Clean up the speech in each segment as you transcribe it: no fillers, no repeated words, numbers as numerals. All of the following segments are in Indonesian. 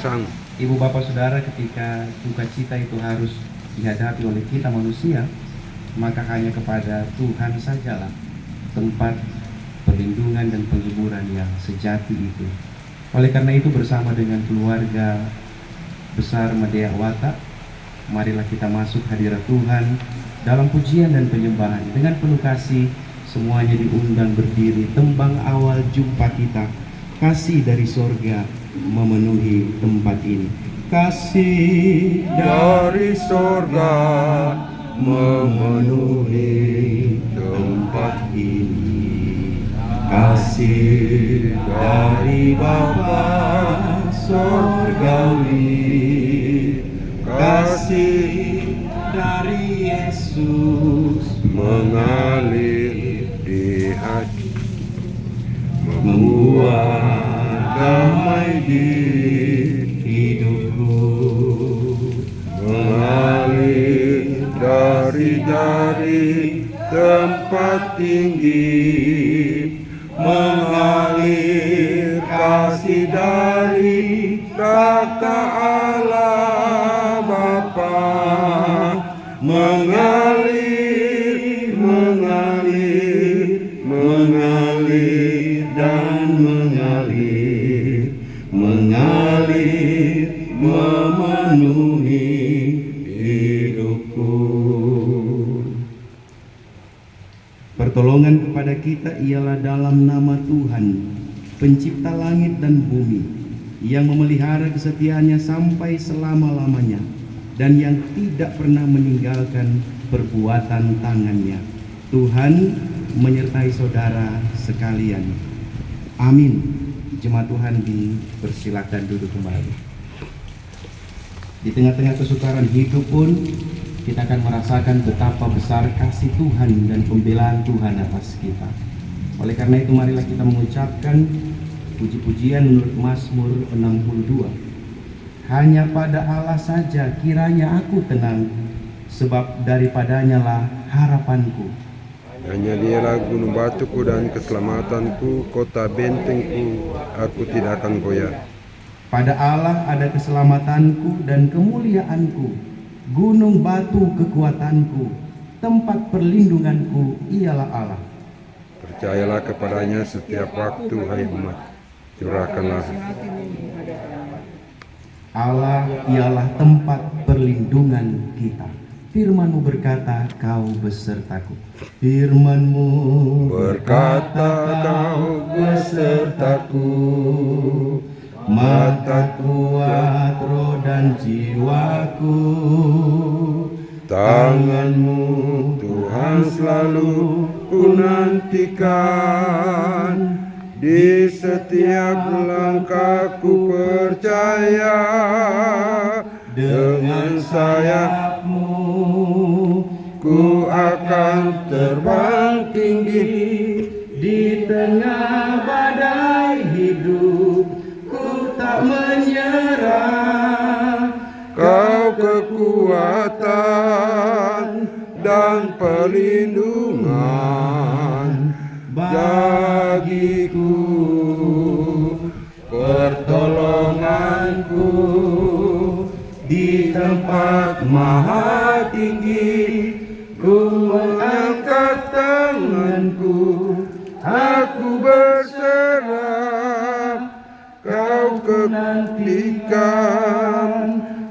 sang. Ibu bapak saudara, ketika duka cita itu harus dihadapi oleh kita manusia, maka hanya kepada Tuhan sajalah tempat perlindungan dan penghiburan yang sejati itu. Oleh karena itu, bersama dengan keluarga besar Medea Wata, marilah kita masuk hadirat Tuhan dalam pujian dan penyembahan. Dengan penuh kasih, semuanya diundang berdiri. Tembang awal jumpa kita, kasih dari sorga memenuhi tempat ini. Kasih dari sorga memenuhi tempat ini. Kasih dari Bapa sorgawi, kasih dari Yesus Mengalir di hati, membuat damai di hidupku. mengalir dari tempat tinggi, Mengalir kasih dari kata Allah Bapa, mengalir, mengalir, mengalir dan mengalir, mengalir memenuhi hidupku. Pertolongan kepada kita ialah dalam nama Tuhan, pencipta langit dan bumi, yang memelihara kesetiaannya sampai selama-lamanya, dan yang tidak pernah meninggalkan perbuatan tangannya. Tuhan menyertai saudara sekalian. Amin. Jemaat Tuhan dipersilakan duduk kembali. Di tengah-tengah kesukaran hidup pun, kita akan merasakan betapa besar kasih Tuhan dan pembelaan Tuhan atas kita. Oleh karena itu, marilah kita mengucapkan puji-pujian menurut Mazmur 62. Hanya pada Allah saja kiranya aku tenang, sebab daripadanya lah harapanku. hanya Dialah gunung batuku dan keselamatanku, kota bentengku, aku tidak akan goyah. Pada Allah ada keselamatanku dan kemuliaanku, gunung batu kekuatanku, tempat perlindunganku ialah Allah. Percayalah kepadanya setiap waktu, hai umat, curahkanlah. Allah ialah tempat perlindungan kita. Firman-Mu berkata, kau besertaku. Firman-Mu berkata, kau besertaku. Mata kuat roh dan jiwaku. Tangan-Mu Tuhan selalu ku nantikan, di setiap langkahku percaya. Dengan sayap-Mu ku akan terbang tinggi, di tengah badai hidup ku tak menyerah. Kau kekuatan dan perlindungan bagiku, pertolonganku di tempat maha tinggi. Ku mengangkat tanganku, aku berserah. Kau kenantikan,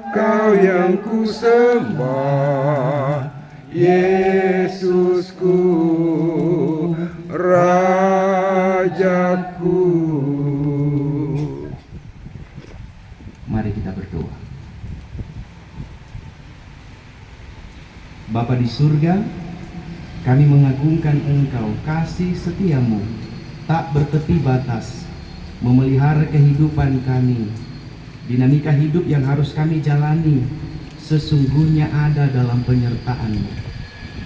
kau yang ku sembah, Yesusku, Rajaku. Mari kita berdoa. Bapa di surga, kami mengagungkan Engkau, kasih setia-Mu tak bertepi batas, memelihara kehidupan kami. Dinamika hidup yang harus kami jalani sesungguhnya ada dalam penyertaan-Mu.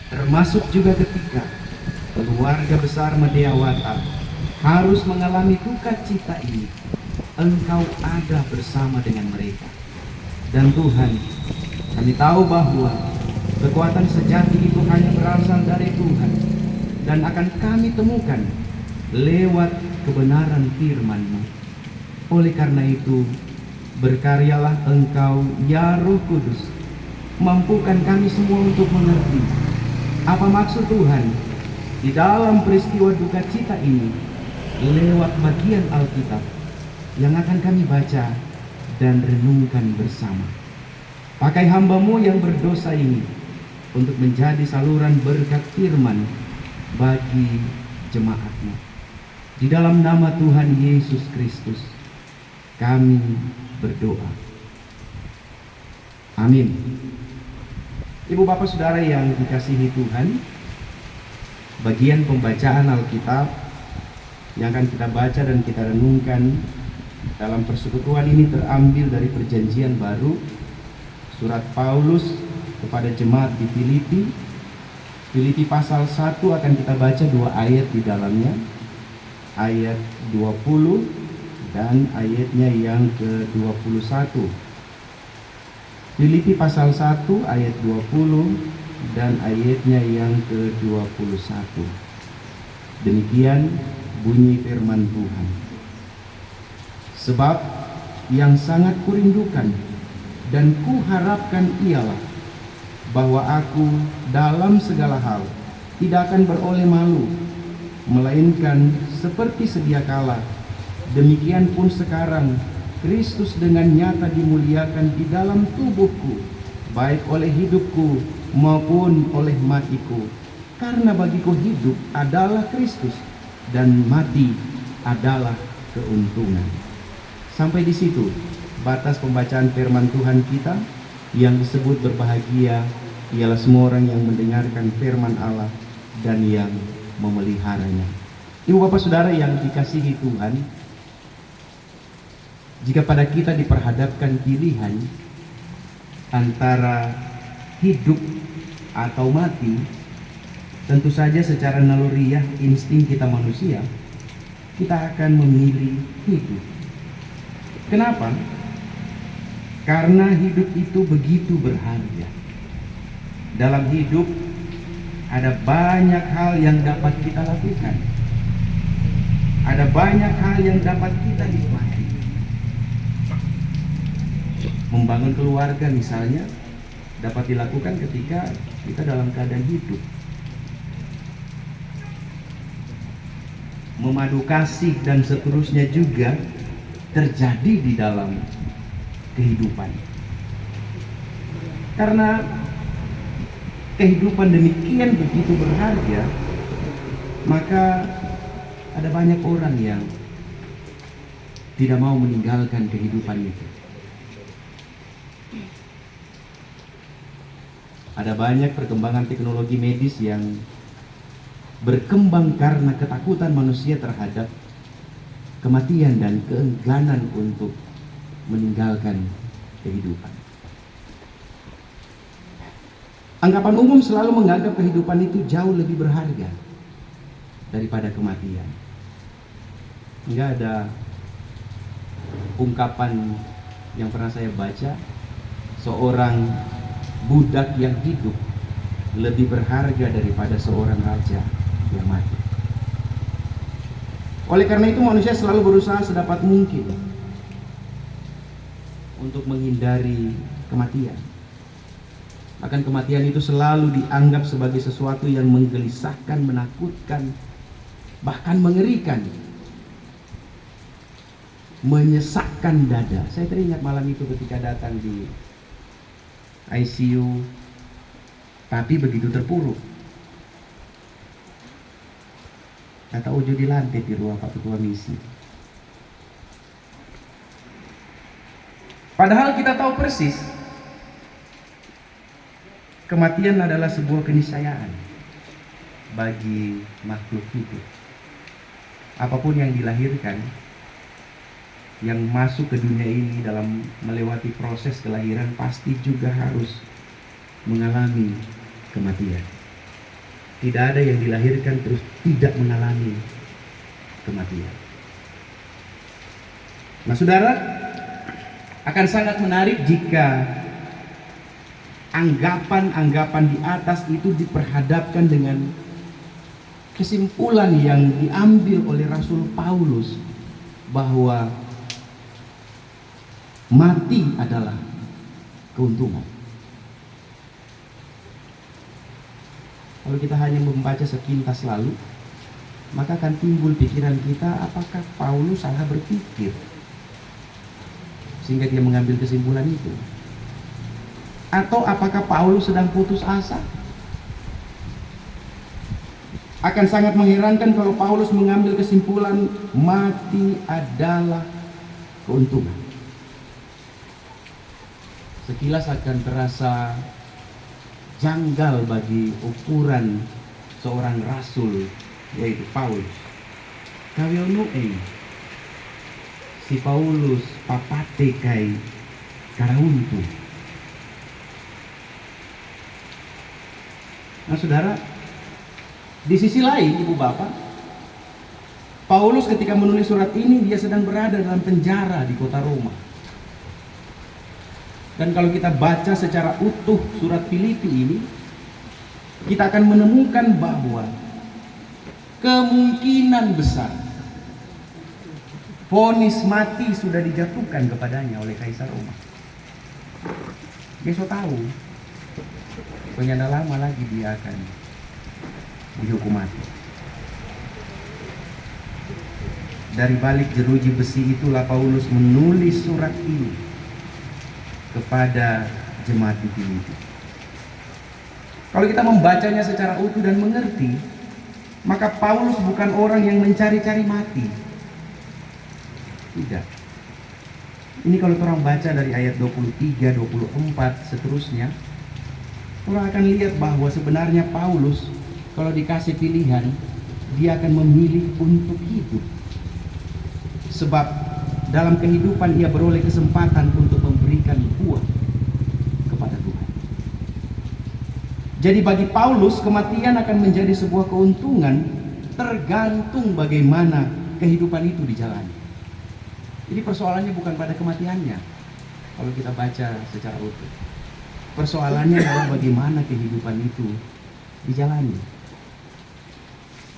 Termasuk juga ketika keluarga besar Medea Wata harus mengalami duka cita ini, Engkau ada bersama dengan mereka. Dan Tuhan, kami tahu bahwa kekuatan sejati itu hanya berasal dari Tuhan dan akan kami temukan lewat kebenaran firman-Mu. Oleh karena itu, Berkaryalah Engkau, ya Roh Kudus, mampukan kami semua untuk mengerti apa maksud Tuhan di dalam peristiwa duka cita ini lewat bagian Alkitab yang akan kami baca dan renungkan bersama. Pakai hamba-Mu yang berdosa ini untuk menjadi saluran berkat firman bagi jemaat-Mu. Di dalam nama Tuhan Yesus Kristus kami berdoa. Amin. Ibu bapak saudara yang dikasihi Tuhan, bagian pembacaan Alkitab yang akan kita baca dan kita renungkan dalam persekutuan ini terambil dari Perjanjian Baru, surat Paulus kepada jemaat di Filipi. Filipi pasal 1 akan kita baca 2 ayat di dalamnya, ayat 20 dan ayatnya yang ke-21. Filipi pasal 1 ayat 20 dan ayatnya yang ke-21. Demikian bunyi firman Tuhan. Sebab yang sangat kurindukan dan kuharapkan ialah bahwa aku dalam segala hal tidak akan beroleh malu, melainkan seperti sedia kala, demikian pun sekarang Kristus dengan nyata dimuliakan di dalam tubuhku, baik oleh hidupku maupun oleh matiku. Karena bagiku hidup adalah Kristus dan mati adalah keuntungan. Sampai di situ batas pembacaan firman Tuhan kita. Yang disebut berbahagia ialah semua orang yang mendengarkan firman Allah dan yang memeliharanya. Ibu bapak saudara yang dikasihi Tuhan, jika pada kita diperhadapkan pilihan antara hidup atau mati, tentu saja secara naluriah insting kita manusia, kita akan memilih hidup. Kenapa? Karena hidup itu begitu berharga. Dalam hidup ada banyak hal yang dapat kita lakukan. Ada banyak hal yang dapat kita nikmati. Membangun keluarga misalnya dapat dilakukan ketika kita dalam keadaan hidup. Memadu kasih dan seterusnya juga terjadi di dalam kehidupan. Karena kehidupan demikian begitu berharga, maka ada banyak orang yang tidak mau meninggalkan kehidupan itu. Ada banyak perkembangan teknologi medis yang berkembang karena ketakutan manusia terhadap kematian dan keengganan untuk meninggalkan kehidupan. Anggapan umum selalu menganggap kehidupan itu jauh lebih berharga daripada kematian. Enggak ada ungkapan yang pernah saya baca, seorang budak yang hidup lebih berharga daripada seorang raja yang mati. Oleh karena itu manusia selalu berusaha sedapat mungkin untuk menghindari kematian. Bahkan kematian itu selalu dianggap sebagai sesuatu yang menggelisahkan, menakutkan, bahkan mengerikan, menyesakkan dada. Saya teringat malam itu ketika datang di ICU, tapi begitu terpuruk. Kata Ojo di lantai di ruang Pak Ketua Misi. Padahal kita tahu persis kematian adalah sebuah keniscayaan bagi makhluk hidup. Apapun yang dilahirkan, yang masuk ke dunia ini dalam melewati proses kelahiran pasti juga harus mengalami kematian. Tidak ada yang dilahirkan terus tidak mengalami kematian. Nah saudara, akan sangat menarik jika anggapan-anggapan di atas itu diperhadapkan dengan kesimpulan yang diambil oleh Rasul Paulus bahwa Mati adalah keuntungan. Kalau kita hanya membaca sekilas lalu, maka akan timbul pikiran kita, apakah Paulus salah berpikir sehingga dia mengambil kesimpulan itu? Atau apakah Paulus sedang putus asa? Akan sangat mengherankan kalau Paulus mengambil kesimpulan mati adalah keuntungan. Sekilas akan terasa janggal bagi ukuran seorang rasul, yaitu Paulus. Kawiono si Paulus papate kai karauntu. Nah saudara, di sisi lain ibu bapak, Paulus ketika menulis surat ini dia sedang berada dalam penjara di kota Roma. Dan kalau kita baca secara utuh surat Filipi ini, kita akan menemukan bahwa kemungkinan besar vonis mati sudah dijatuhkan kepadanya oleh Kaisar Roma. Dia so tahu, pokoknya lama lagi dia akan dihukum mati. Dari balik jeruji besi itulah Paulus menulis surat ini kepada jemaat di Filipi. Kalau kita membacanya secara utuh dan mengerti, maka Paulus bukan orang yang mencari-cari mati. Tidak. Ini kalau orang baca dari ayat 23, 24 seterusnya, orang akan lihat bahwa sebenarnya Paulus kalau dikasih pilihan, dia akan memilih untuk hidup. Sebab dalam kehidupan ia beroleh kesempatan untuk memberikan buah kepada Tuhan. Jadi bagi Paulus, kematian akan menjadi sebuah keuntungan tergantung bagaimana kehidupan itu dijalani. Jadi persoalannya bukan pada kematiannya kalau kita baca secara utuh. Persoalannya adalah bagaimana kehidupan itu dijalani.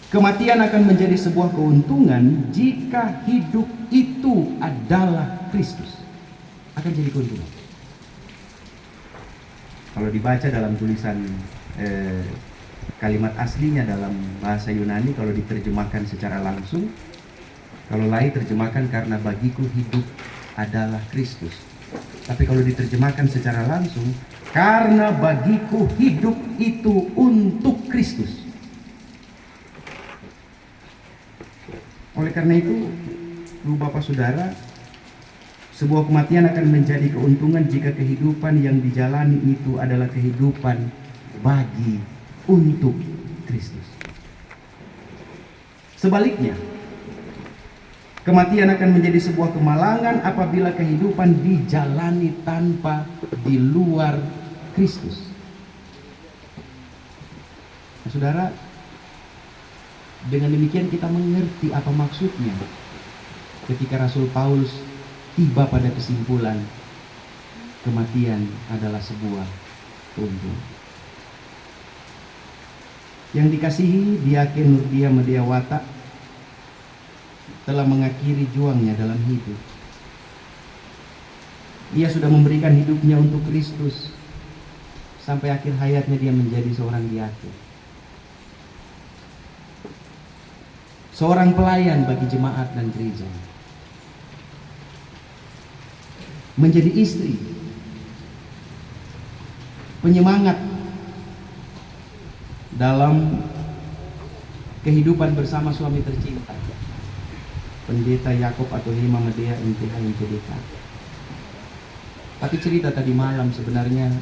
Kematian akan menjadi sebuah keuntungan jika hidup itu adalah Kristus. Akan jadi keuntungan. Kalau dibaca dalam tulisan kalimat aslinya dalam bahasa Yunani, kalau diterjemahkan secara langsung, kalau lain terjemahkan karena bagiku hidup adalah Kristus. Tapi kalau diterjemahkan secara langsung, karena bagiku hidup itu untuk Kristus. Oleh karena itu, Bapak Saudara, sebuah kematian akan menjadi keuntungan jika kehidupan yang dijalani itu adalah kehidupan bagi untuk Kristus. Sebaliknya, kematian akan menjadi sebuah kemalangan apabila kehidupan dijalani tanpa di luar Kristus. Nah, saudara, dengan demikian kita mengerti apa maksudnya ketika Rasul Paulus tiba pada kesimpulan kematian adalah sebuah keuntungan. Yang dikasihi Diaken Nurdia Mediawata telah mengakhiri juangnya dalam hidup. Dia sudah memberikan hidupnya untuk Kristus sampai akhir hayatnya. Dia menjadi seorang diaken, seorang pelayan bagi jemaat dan gereja, menjadi istri, penyemangat dalam kehidupan bersama suami tercinta, Pendeta Yakob atau Hema Medea MTH MPDK. Tapi cerita tadi malam sebenarnya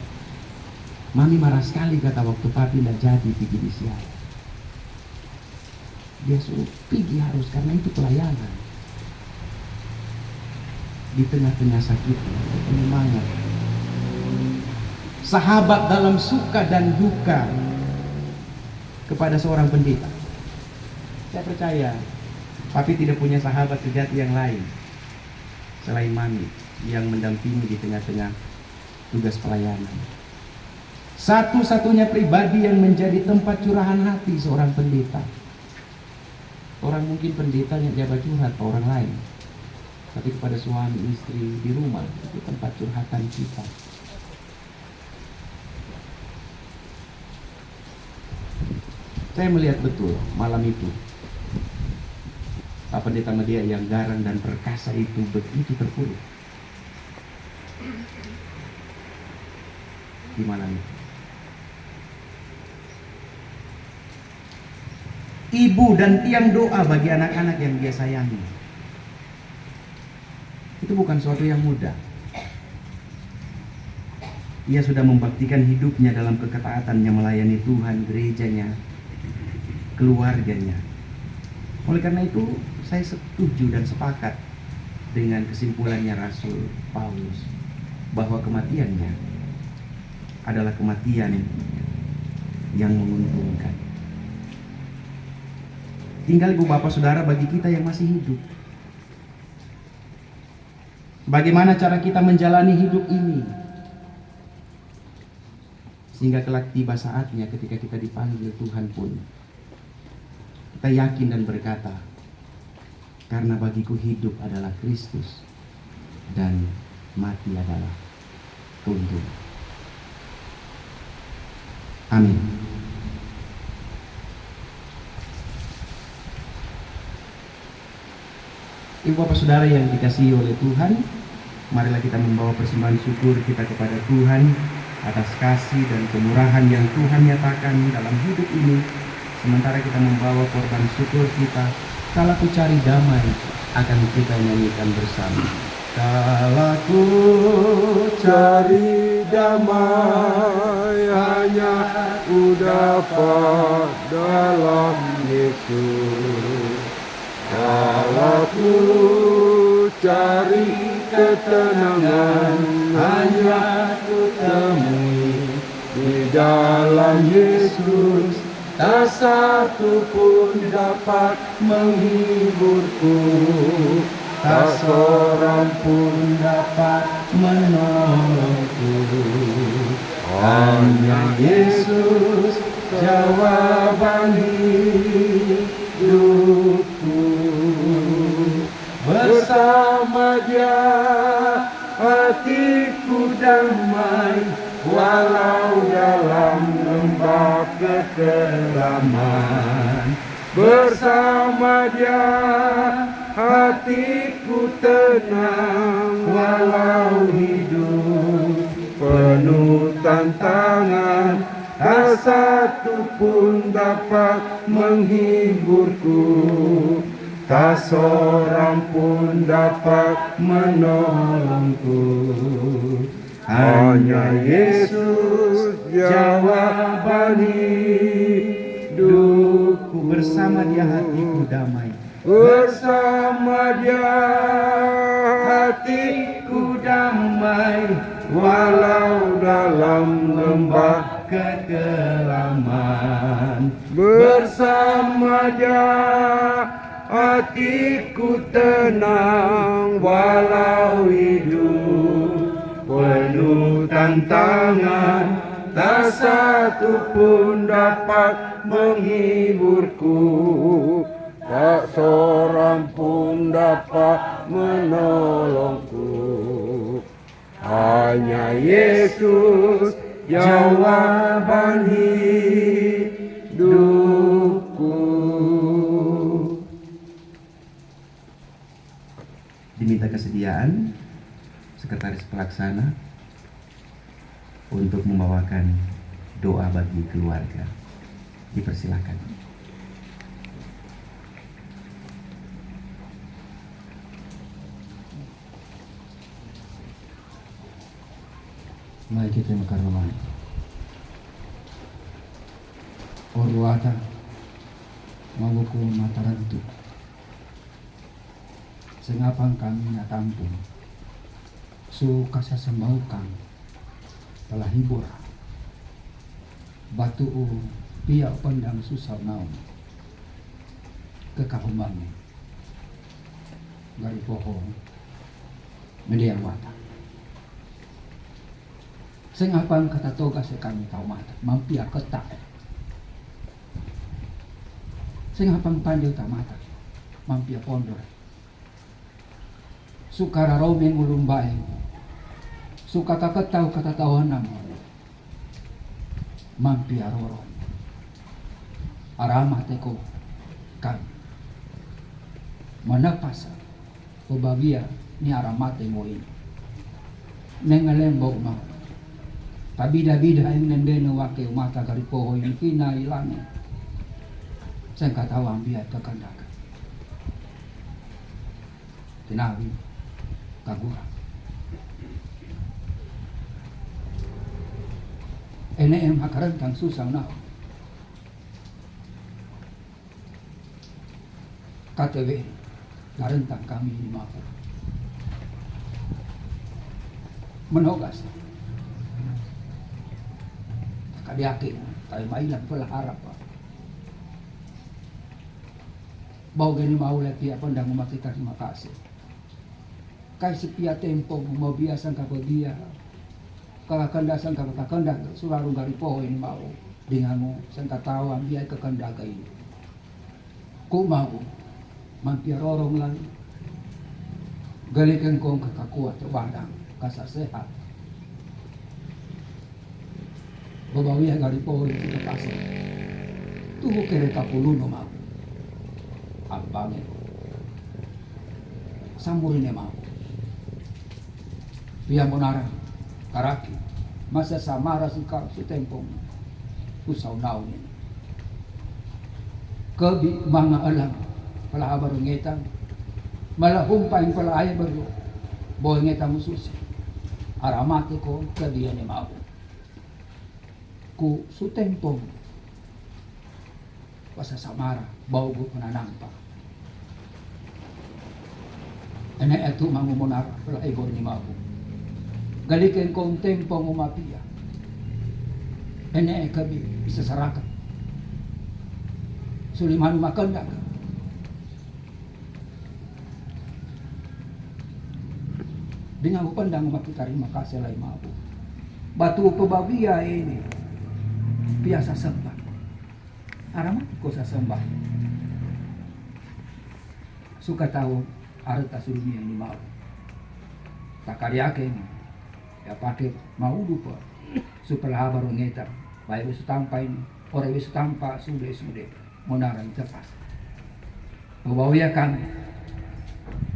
Mami marah sekali, kata waktu papi tidak jadi pergi di siang. Dia suruh pergi harus, karena itu pelayanan. Di tengah-tengah sakit, penyemangat. Sahabat dalam suka dan duka kepada seorang pendeta. Saya percaya papi tidak punya sahabat sejati yang lain selain Mami yang mendampingi di tengah-tengah tugas pelayanan. Satu-satunya pribadi yang menjadi tempat curahan hati seorang pendeta. Orang mungkin pendetanya dia curhat ke orang lain, tapi kepada suami istri di rumah, itu tempat curhatan kita. Saya melihat betul malam itu Pak Pendeta Media yang garang dan perkasa itu begitu terpuruk di malam itu. Ibu dan tiang doa bagi anak-anak yang dia sayangi, itu bukan suatu yang mudah. Ia sudah membaktikan hidupnya dalam keketaatannya melayani Tuhan, gerejanya, keluarganya. Oleh karena itu saya setuju dan sepakat dengan kesimpulannya Rasul Paulus bahwa kematiannya adalah kematian yang menguntungkan. Tinggal ibu bapak saudara bagi kita yang masih hidup, bagaimana cara kita menjalani hidup ini sehingga kelak tiba saatnya ketika kita dipanggil Tuhan pun kita yakin dan berkata, karena bagiku hidup adalah Kristus dan mati adalah keuntungan. Amin. Ibu bapak saudara yang dikasihi oleh Tuhan, marilah kita membawa persembahan syukur kita kepada Tuhan atas kasih dan kemurahan yang Tuhan nyatakan dalam hidup ini. Sementara kita membawa korban syukur kita, kala ku cari damai, akan kita nyanyikan bersama. Kala ku Cari damai hanya ku dapat dalam Yesus. Kalau ku cari ketenangan hanya ku temui di dalam Yesus. Tak satu pun dapat menghiburku, tak seorang pun dapat menolongku. Hanya Yesus jawaban hidupku. Bersama Dia hatiku damai, walau dalam lembah kekelaman. Bersama Dia hatiku tenang, walau hidup penuh tantangan. Tak satu pun dapat menghiburku, tak seorang pun dapat menolongku. Hanya Yesus jawaban hidupku. bersama Dia hatiku damai. Bersama Dia hatiku damai, walau dalam lembah kekelaman. bersama Dia hatiku tenang, walau hidup penuh tantangan. Tak satu pun dapat menghiburku, tak seorang pun dapat menolongku. Hanya Yesus jawaban hidupku. Diminta kesediaan Sekretaris Pelaksana untuk membawakan doa bagi keluarga. Dipersilakan. Mari kita makarnaman. Orwata manguku matarantu. Sengapang kami natampung. Su kasasembaukan telah hibur. Batu pia pandang susah naum. Kekahumbangi. Gari pohon. Media wata. Sengapang kata toga sekami kau mata. Mampia ketak. Sengapang pandai tak mata. Mampia pondor. sukara romeng ulumbae, sukata ketau kata tahuan nama, mampi aroro, arama teko kan, mana pasa, pebabia ni aramate mo ini, nengalembau ma, tabida-bida yang nembene wake mata karipoho yang kina ilangi, saya kata wambia kekandakan, tinawi kagura. Ene em hakarentang susah na. KTW garentang kami di Mapo. Menogas. Kadiake tayo mailang pala harap pa. Bau gani maulat pia pandang umakita terima kasih. Kay si pia tempo mo biasang kapagia. Kakakandasan kakakanda sularong garipoho ini mau dengan mo sang katawan biay kakandaga ini. Kung mau mampiarorong lang galikan kong kakakuat sa badang kasasehat. Babawi ang garipoho ini sa kaso. Tuho kere kapuluno mau. Ang bangin. Samburin ni mau. Biya mo narang. Karaki, masa samara suka su tempong usaw naon ini. Kebi mga alam, pala baru ngetang, malahumpay pala ay baru, boy ngetang mususi. Aramate ko kebi ni mau. Ku su tempong, masa samara, bau ko pananampa. Ene etu mangumonar pala ay boy ni mau. Galikan kong tempong umapia. Ene kabi bisa sarakan. Suliman makanda ka. Dengan mo pandang makitari makasalay mabu. Batu pebabia ini biasa sembah. Aramat ko sa sembah. Suka tahu arta sulmi ini mau. Takariake ini. Ya pakai mau lupa supaya baru ngetar baik besu tampa ini orang besu tampa sudah monarang tepas bawa ya kami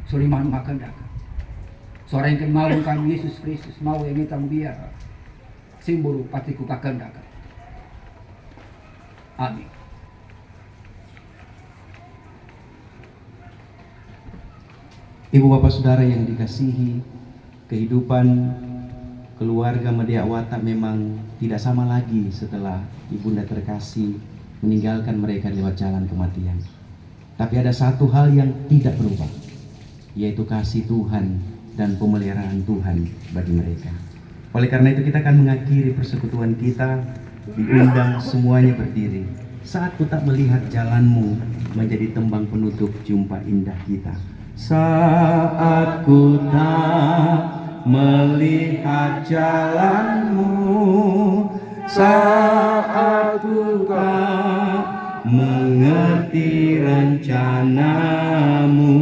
suliman makan dakan sore yang mau kami Yesus Kristus mau yang ngetang biar simbol patiku kakan dakan amin. Ibu bapak saudara yang dikasihi, kehidupan keluarga Mediawata memang tidak sama lagi setelah ibunda terkasih meninggalkan mereka lewat jalan kematian. Tapi ada satu hal yang tidak berubah, yaitu kasih Tuhan dan pemeliharaan Tuhan bagi mereka. Oleh karena itu kita akan mengakhiri persekutuan kita, diundang semuanya berdiri. Saat ku tak melihat jalanmu menjadi tembang penutup jumpa indah kita. Saat ku tak melihat jalanmu, saat ku tak mengerti rencanamu,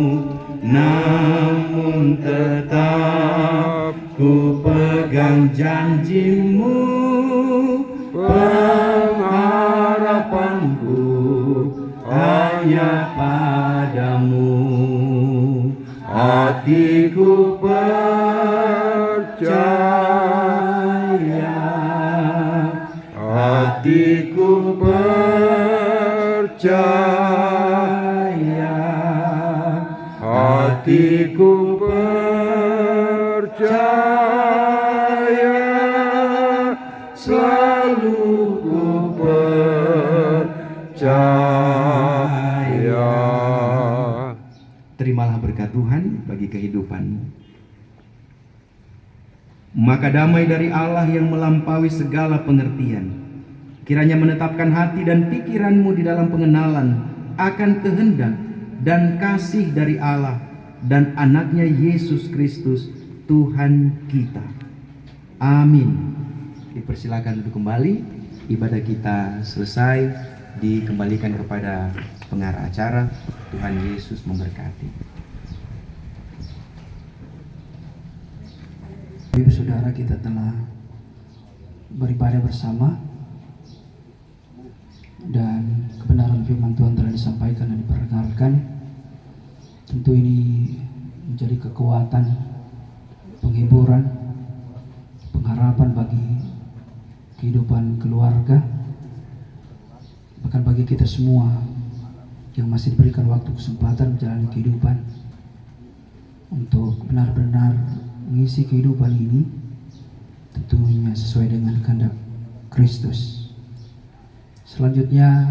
namun tetap ku pegang janjimu. Pengharapanku hanya padamu, hatiku percaya, hatiku percaya, hatiku percaya, selalu ku percaya. Terimalah berkat Tuhan bagi kehidupanmu. Maka damai dari Allah yang melampaui segala pengertian, kiranya menetapkan hati dan pikiranmu di dalam pengenalan akan kehendak dan kasih dari Allah dan anaknya Yesus Kristus Tuhan kita. Amin. Dipersilakan untuk kembali. Ibadah kita selesai, dikembalikan kepada pengarah acara. Tuhan Yesus memberkati. Bapak Ibu Saudara, kita telah beribadah bersama dan kebenaran firman Tuhan telah disampaikan dan diperdengarkan. Tentu ini menjadi kekuatan, penghiburan, pengharapan bagi kehidupan keluarga, bahkan bagi kita semua yang masih diberikan waktu kesempatan menjalani kehidupan untuk benar-benar mengisi kehidupan ini tentunya sesuai dengan kehendak Kristus. Selanjutnya